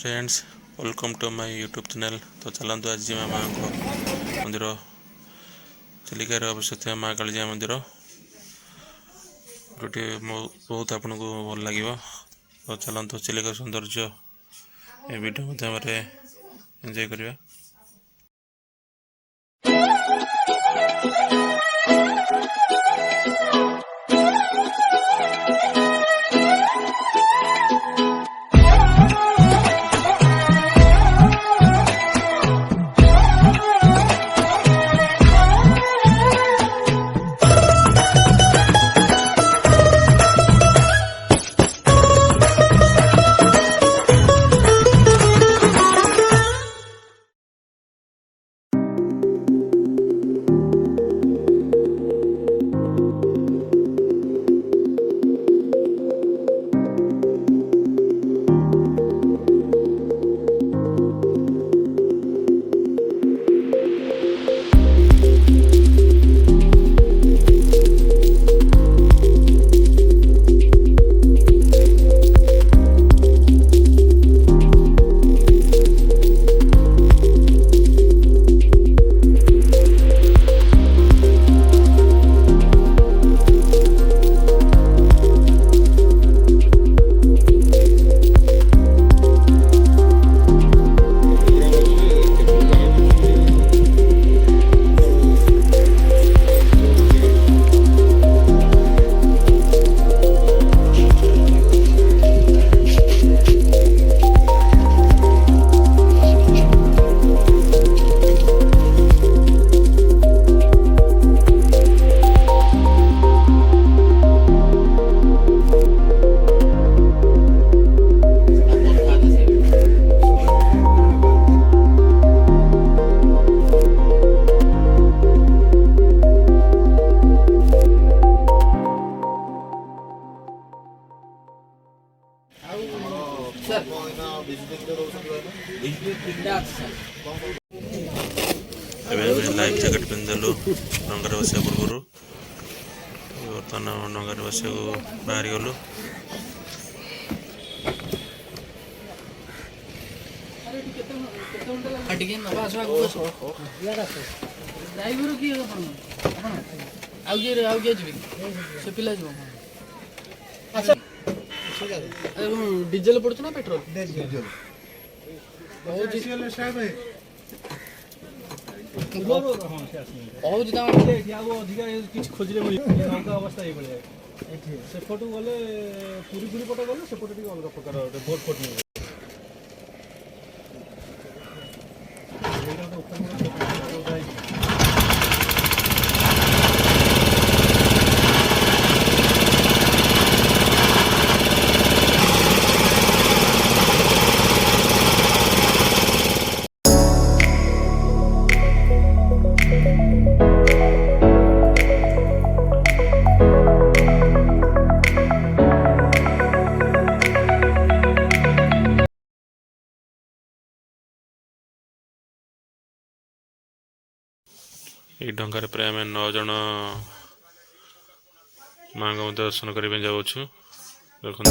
Friends welcome to my YouTube channel. तो चलतु आज माँ को मंदिर चिलिकार अवस्थित माँ कालीजा मंदिर गोटे बहुत आपन को भल लगे। तो चलतु चिलिका सौंदर्य ये वीडियो माध्यम एंजॉय करिया। लाइफ जैकेट पिंधलु डंगार बसा पूर्व बर्तमान डंगार बसा बाहरी गलु। डीजेल पड़छ ना पेट्रोल खोजले अवस्था से फोटो गले पूरी पूरी पट गले से फोटो अलग प्रकार बोट फोटो ये डंगार प्राय आम 9 जन माँ को दर्शन करने जाऊँ। देखो